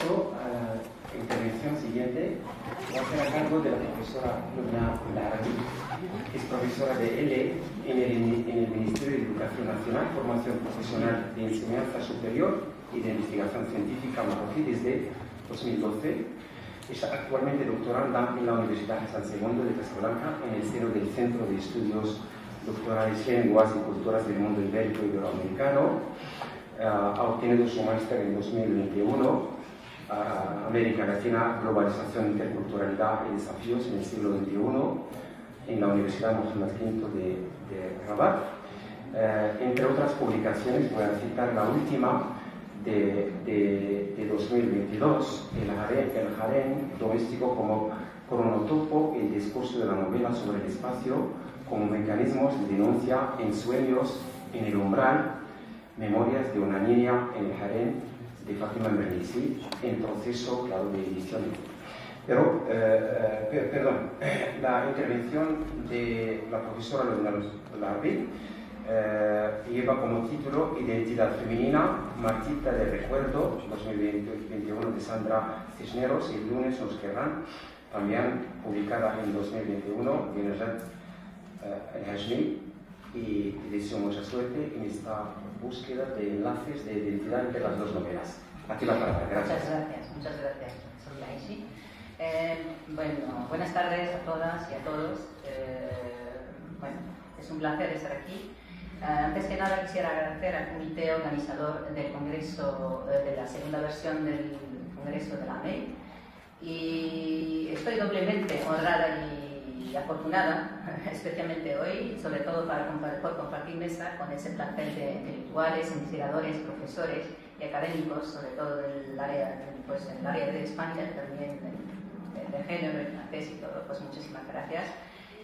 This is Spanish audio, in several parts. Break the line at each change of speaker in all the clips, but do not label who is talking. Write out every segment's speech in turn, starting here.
paso a la intervención siguiente. Va a ser a cargo de la profesora Lubna Larrabi, que es profesora de L en el Ministerio de Educación Nacional, Formación Profesional de Enseñanza Superior y de Investigación Científica marroquí desde 2012. Es actualmente doctoranda en la Universidad de San Segundo de Casablanca en el seno del Centro de Estudios Doctorales Lenguas y Culturas del Mundo Ibérico y Iberoamericano. Ha obtenido su máster en 2021, América Latina, Globalización, Interculturalidad y Desafíos en el siglo XXI, en la Universidad Mohammed V de Rabat. Entre otras publicaciones, voy a citar la última de 2022, el harén doméstico como cronotopo, el discurso de la novela sobre el espacio como mecanismos de denuncia en sueños en el umbral, memorias de una niña en el harén de Fátima Mernissi, en proceso, claro, de edición. Pero, perdón, la intervención de la profesora Lubna Larrabi lleva como título Identidad Femenina, Martita de Recuerdo, 2021, de Sandra Cisneros, y el lunes nos querrán, también publicada en 2021, de Najat El-Hajmi, y deseo mucha suerte en esta búsqueda de enlaces de identidad entre las dos novelas. Aquí la palabra. Gracias.
Muchas gracias, soy Aishi. Bueno, buenas tardes a todas y a todos. Bueno, es un placer estar aquí. Antes que nada quisiera agradecer al comité organizador del Congreso, de la segunda versión del Congreso de la AMEI, y estoy doblemente honrada y afortunada, especialmente hoy, sobre todo por compartir mesa con ese plantel de intelectuales, investigadores, profesores y académicos, sobre todo del área, pues, en el área de España, también de género, el francés y todo. Pues muchísimas gracias.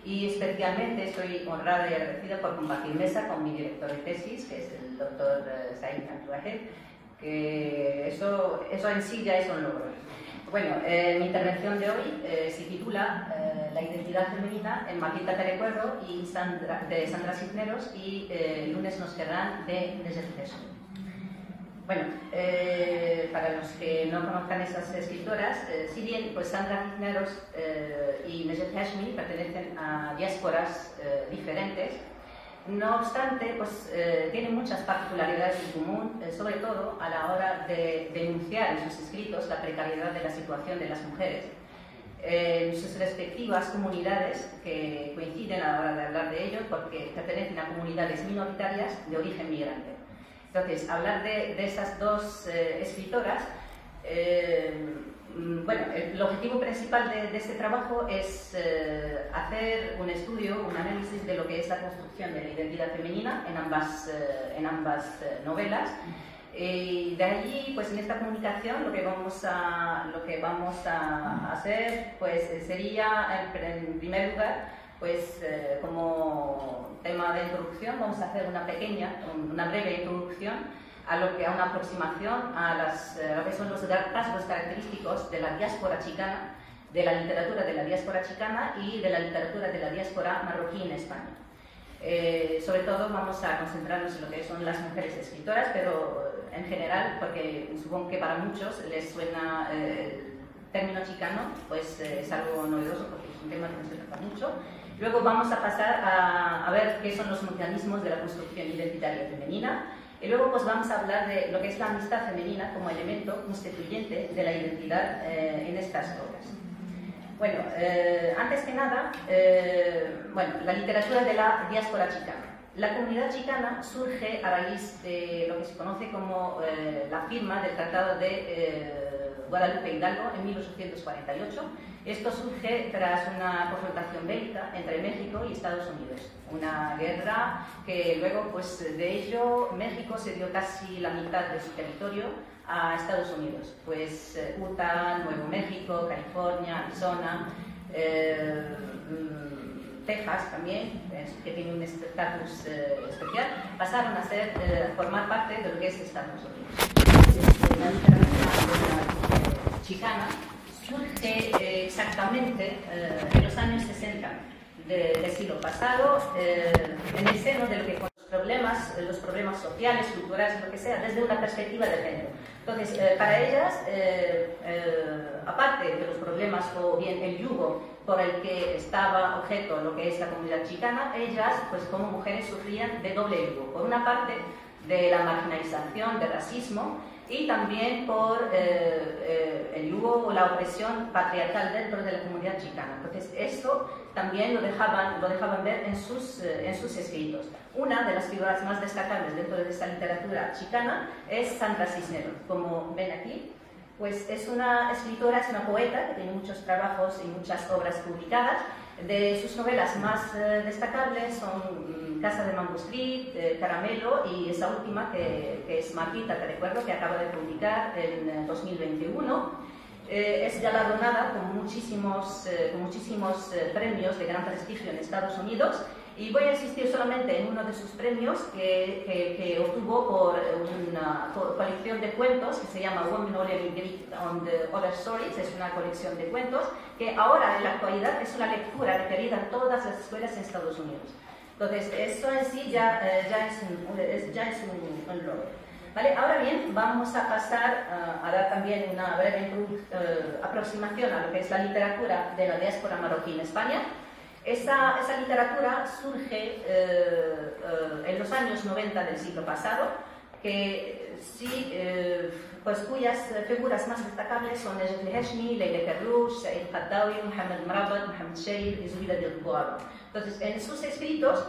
Y especialmente estoy honrada y agradecida por compartir mesa con mi director de tesis, que es el doctor Said Abdouahed, que eso en sí ya es un logro. Bueno, mi intervención de hoy se titula La identidad femenina en Martita de Recuerdo de Sandra Cisneros, y el lunes nos quedarán de Najat El-Hajmi. Bueno, para los que no conozcan esas escritoras, si bien pues Sandra Cisneros y Najat El-Hajmi pertenecen a diásporas diferentes, no obstante, pues tienen muchas particularidades en común, sobre todo a la hora de denunciar en sus escritos la precariedad de la situación de las mujeres en sus respectivas comunidades, que coinciden a la hora de hablar de ello porque pertenecen a comunidades minoritarias de origen migrante. Entonces, hablar de esas dos escritoras, bueno, el objetivo principal de este trabajo es hacer un estudio, un análisis de lo que es la construcción de la identidad femenina en ambas novelas. Y de allí, pues en esta comunicación, lo que vamos a hacer, pues sería, en primer lugar, pues como tema de introducción, vamos a hacer una breve introducción a una aproximación a lo que son los rasgos característicos de la diáspora chicana, de la literatura de la diáspora chicana y de la literatura de la diáspora marroquí en España. Sobre todo vamos a concentrarnos en lo que son las mujeres escritoras, pero en general, porque supongo que para muchos les suena el término chicano, pues es algo novedoso porque es un tema que nos trata mucho. Luego vamos a pasar a ver qué son los mecanismos de la construcción identitaria femenina. Y luego pues vamos a hablar de lo que es la amistad femenina como elemento constituyente de la identidad en estas obras. Bueno, antes que nada, bueno, la literatura de la diáspora chicana. La comunidad chicana surge a raíz de lo que se conoce como la firma del Tratado de Guadalupe Hidalgo en 1848. Esto surge tras una confrontación bélica entre México y Estados Unidos. Una guerra que luego, pues de ello, México cedió casi la mitad de su territorio a Estados Unidos. Pues Utah, Nuevo México, California, Arizona, Texas también, que tiene un estatus especial, pasaron a formar parte de lo que es Estados Unidos. La literatura chicana surge exactamente en los años 60 del siglo pasado, en el seno de lo que con los problemas los problemas sociales, culturales, lo que sea, desde una perspectiva de género. Entonces, para ellas, aparte de los problemas o bien el yugo por el que estaba objeto lo que es la comunidad chicana, ellas, pues como mujeres, sufrían de doble yugo. Por una parte, de la marginalización, del racismo, y también por el yugo o la opresión patriarcal dentro de la comunidad chicana. Entonces, esto también lo dejaban ver en sus escritos. Una de las figuras más destacables dentro de esta literatura chicana es Sandra Cisneros. Como ven aquí, pues es una escritora, es una poeta que tiene muchos trabajos y muchas obras publicadas. De sus novelas más destacables son Casa de Manuscrito, Caramelo y esa última que es Marquita, te recuerdo, que acaba de publicar en 2021. Es galardonada con muchísimos premios de gran prestigio en Estados Unidos, y voy a insistir solamente en uno de sus premios que obtuvo por una colección de cuentos que se llama Women Only on the Other Stories. Es una colección de cuentos que ahora en la actualidad es una lectura requerida en todas las escuelas en Estados Unidos. Entonces, esto en sí ya es un logro. ¿Vale? Ahora bien, vamos a pasar a dar también una breve aproximación a lo que es la literatura de la diáspora marroquí en España. Esa literatura surge en los años 90 del siglo pasado, cuyas figuras más destacables son Nejat El-Heshmi, Leila Kerrouche, Saïd Khattaoui, Mohamed Mrabat, Mohamed Sheil y Zubida Diop. Entonces, en sus escritos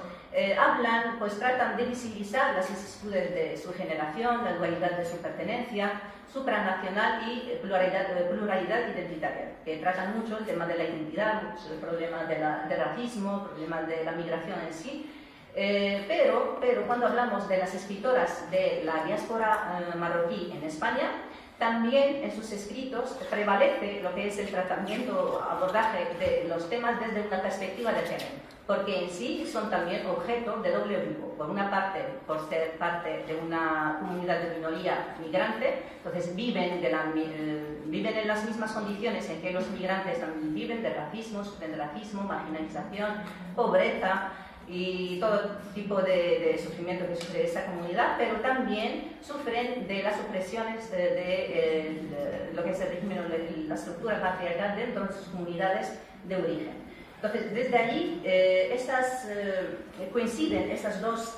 tratan de visibilizar las vicisitudes de su generación, la dualidad de su pertenencia, supranacional y pluralidad identitaria, que tratan mucho el tema de la identidad, el problema del racismo, el problema de la migración en sí. Pero cuando hablamos de las escritoras de la diáspora marroquí en España, también en sus escritos prevalece lo que es el tratamiento, abordaje de los temas desde una perspectiva de género, porque en sí son también objeto de doble yugo. Por una parte, por ser parte de una comunidad de minoría migrante, entonces viven en las mismas condiciones en que los migrantes también viven, de racismo, sufren de racismo, marginalización, pobreza y todo tipo de sufrimiento que sufre esa comunidad, pero también sufren de las opresiones de lo que es el régimen o la estructura patriarcal dentro de sus comunidades de origen. Entonces, desde allí coinciden estas dos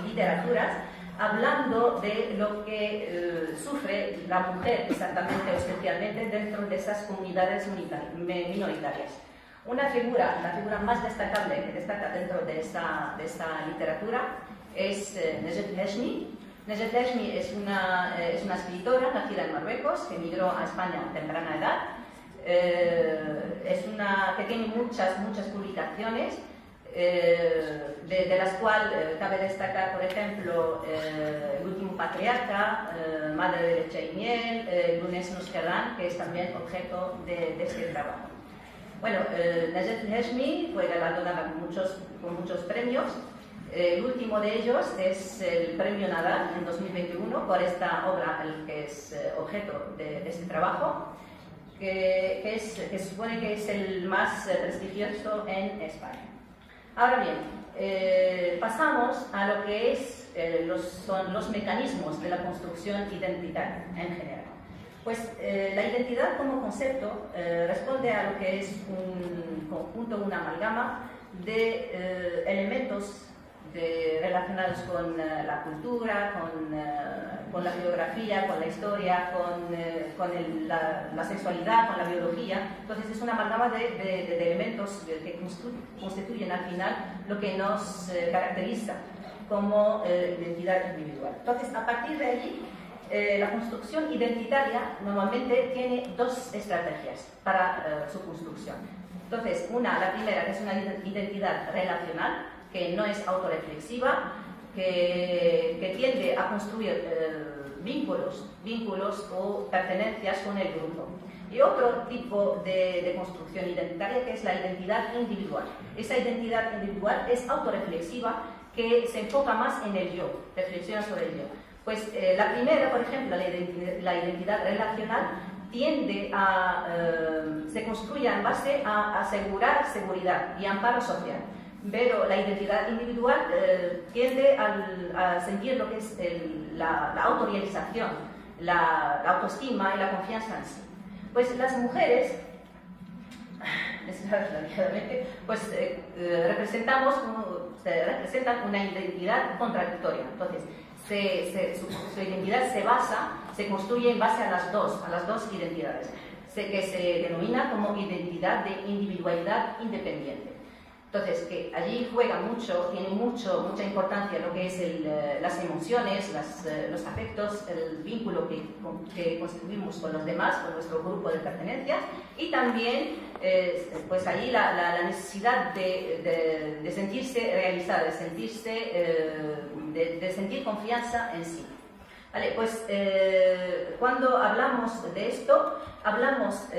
literaturas hablando de lo que sufre la mujer exactamente o especialmente dentro de esas comunidades minoritarias. La figura más destacable que destaca dentro de esta literatura es Nejat El-Heshmi. Nejat El-Heshmi es una escritora nacida en Marruecos que emigró a España a temprana edad. Que tiene muchas publicaciones, de las cuales cabe destacar, por ejemplo, El último patriarca, Madre de leche y miel, Lunes nos quedan, que es también objeto de este trabajo. Bueno, Nejat El-Heshmi fue galardonada con muchos premios. El último de ellos es el Premio Nadal en 2021 por esta obra que es objeto de este trabajo, que se supone que es el más prestigioso en España. Ahora bien, pasamos a lo que son los mecanismos de la construcción identitaria en general. Pues la identidad como concepto responde a lo que es un conjunto, una amalgama de elementos relacionados con la cultura, con la geografía, con la historia, con la sexualidad, con la biología. Entonces es una amalgama de elementos que constituyen al final lo que nos caracteriza como identidad individual. Entonces, a partir de allí, la construcción identitaria normalmente tiene dos estrategias para su construcción. Entonces, la primera, que es una identidad relacional, que no es autorreflexiva, que tiende a construir vínculos o pertenencias con el grupo. Y otro tipo de construcción identitaria, que es la identidad individual. Esa identidad individual es autorreflexiva, que se enfoca más en el yo, reflexiona sobre el yo. Pues la primera, por ejemplo, la identidad relacional, se construye en base a asegurar seguridad y amparo social. pero la identidad individual tiende a sentir lo que es la autorrealización, la autoestima y la confianza en sí. Pues las mujeres, desgraciadamente, pues representan una identidad contradictoria. Entonces, su identidad se construye en base a las dos identidades, que se denomina como identidad de individualidad independiente. Entonces, que allí juega mucho, tiene mucha importancia lo que es las emociones, los afectos, el vínculo que construimos con los demás, con nuestro grupo de pertenencia, y también, pues allí la necesidad de sentirse realizada, de sentir confianza en sí. Vale, pues cuando hablamos de esto, hablamos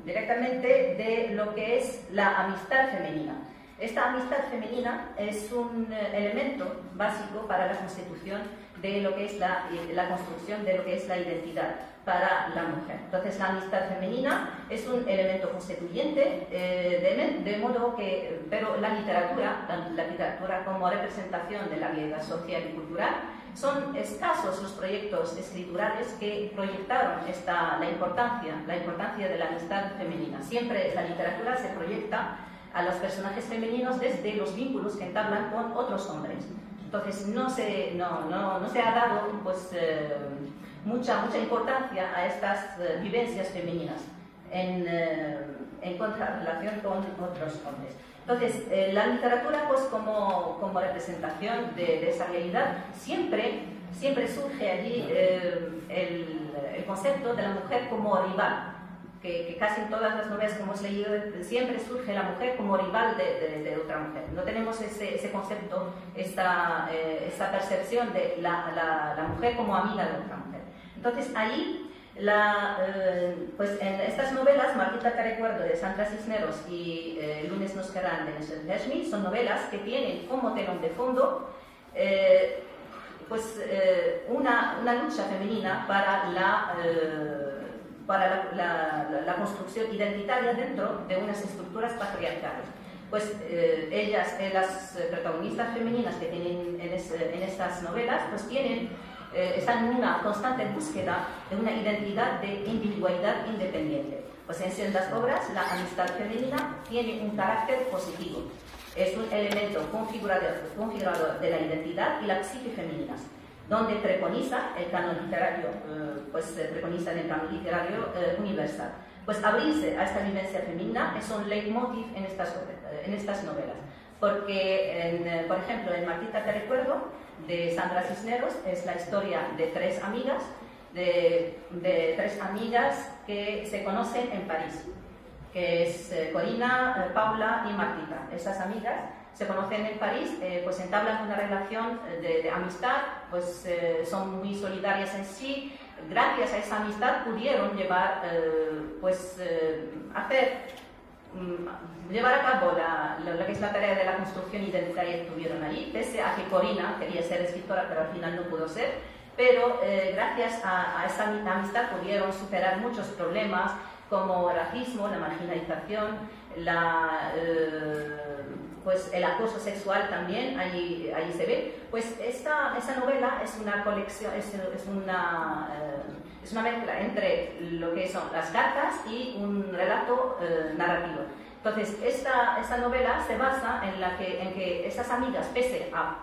directamente de lo que es la amistad femenina. Esta amistad femenina es un elemento básico para la constitución de lo que es la construcción de lo que es la identidad para la mujer. Entonces, la amistad femenina es un elemento constituyente, de modo que, pero la literatura como representación de la vida social y cultural, son escasos los proyectos escriturales que proyectaron la importancia de la amistad femenina. Siempre la literatura se proyecta a los personajes femeninos desde los vínculos que entablan con otros hombres. Entonces no se ha dado pues, mucha importancia a estas vivencias femeninas en contrarrelación con otros hombres. Entonces, la literatura, pues, como representación de esa realidad, siempre surge allí el concepto de la mujer como rival, que casi en todas las novelas que hemos leído siempre surge la mujer como rival de otra mujer. No tenemos ese concepto, esta percepción de la mujer como amiga de otra mujer. Entonces, ahí, pues en estas novelas, Martita te recuerdo de Sandra Cisneros y Lunes nos quedan de Nestor Schmidt, son novelas que tienen como telón de fondo pues, una lucha femenina para la construcción identitaria dentro de unas estructuras patriarcales. Pues las protagonistas femeninas que tienen en estas novelas, pues están en una constante búsqueda de una identidad de individualidad independiente. Pues en ciertas obras la amistad femenina tiene un carácter positivo. Es un elemento configurador de la identidad y la psique femeninas, donde preconiza el canon literario, universal. Pues abrirse a esta vivencia femenina es un leitmotiv en estas novelas. Porque, por ejemplo, en Martita te recuerdo, de Sandra Cisneros, es la historia de tres amigas, que se conocen en París, que es Corina, Paula y Martita. Estas amigas se conocen en París, pues entablan una relación de amistad, pues son muy solidarias en sí. Gracias a esa amistad pudieron llevar a cabo lo que es la tarea de la construcción identitaria que tuvieron allí, pese a que Corina quería ser escritora, pero al final no pudo ser. Pero gracias a esa amistad pudieron superar muchos problemas como el racismo, la marginalización, pues el acoso sexual también, allí se ve. Pues esta novela es una colección, es una mezcla entre lo que son las cartas y un relato narrativo. Entonces, esta novela se basa en que esas amigas, pese a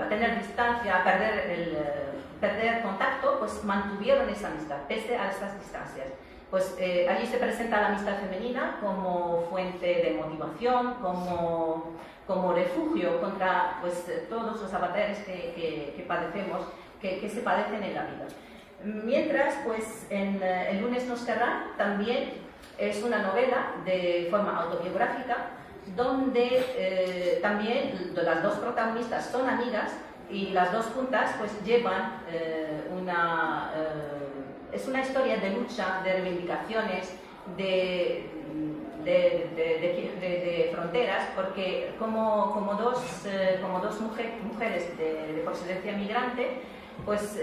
tener distancia, a perder contacto, pues mantuvieron esa amistad, pese a estas distancias. Pues allí se presenta la amistad femenina como fuente de motivación, como refugio contra pues, todos los avatares que padecemos, que se padecen en la vida. Mientras, pues en El lunes nos querrán también es una novela de forma autobiográfica, donde también las dos protagonistas son amigas y las dos juntas pues llevan es una historia de lucha, de reivindicaciones, de fronteras, porque como dos mujeres de procedencia migrante, pues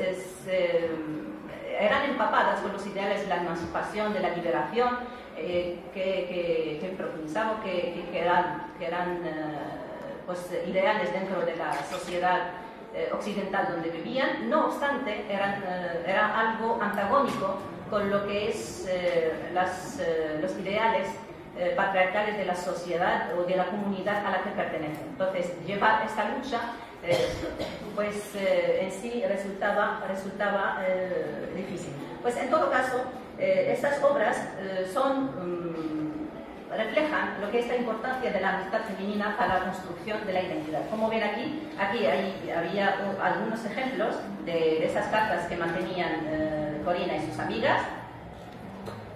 eran empapadas con los ideales de la emancipación, de la liberación, que profundizaba, que eran pues, ideales dentro de la sociedad occidental donde vivían. No obstante, era algo antagónico con lo que es los ideales patriarcales de la sociedad o de la comunidad a la que pertenecen. Entonces, llevar esta lucha pues en sí resultaba difícil. Pues en todo caso, estas obras reflejan lo que es la importancia de la amistad femenina para la construcción de la identidad. Como ven aquí había algunos ejemplos de esas cartas que mantenían Corina y sus amigas,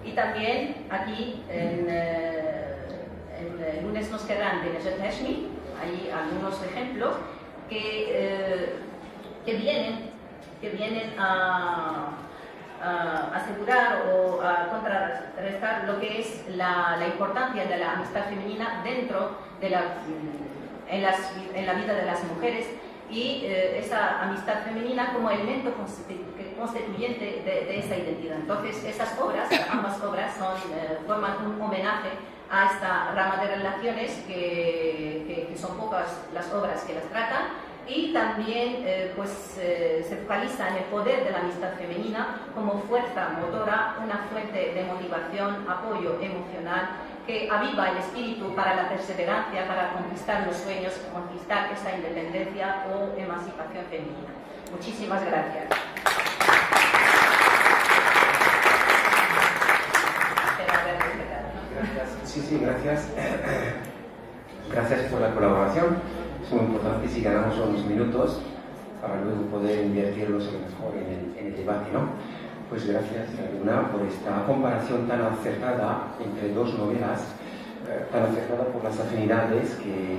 y también aquí en Lunes nos querrán de Nejat Hashmi hay algunos ejemplos que vienen a asegurar o a contrarrestar lo que es la importancia de la amistad femenina dentro de en la vida de las mujeres, y esa amistad femenina como elemento constituyente de esa identidad. Entonces, ambas obras forman un homenaje a esta rama de relaciones que son pocas las obras que las tratan, y también se focaliza en el poder de la amistad femenina como fuerza motora, una fuente de motivación, apoyo emocional, que aviva el espíritu para la perseverancia, para conquistar los sueños, conquistar esa independencia o emancipación femenina. Muchísimas gracias.
Sí, gracias. Gracias por la colaboración. Es muy importante si ganamos unos minutos para luego poder invertirlos mejor en el debate, ¿no? Pues gracias, Luna, por esta comparación tan acertada entre dos novelas, tan acertada por las afinidades que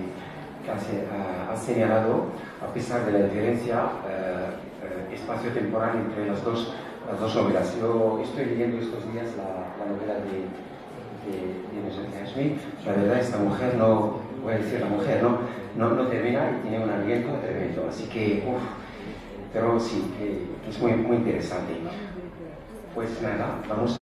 has señalado, a pesar de la diferencia espacio-temporal entre las dos novelas. Yo estoy leyendo estos días la novela de Nejat Hashmi. La verdad, esta mujer no termina y tiene un aliento tremendo, así que, pero sí, que es muy, muy interesante. Pues nada, vamos.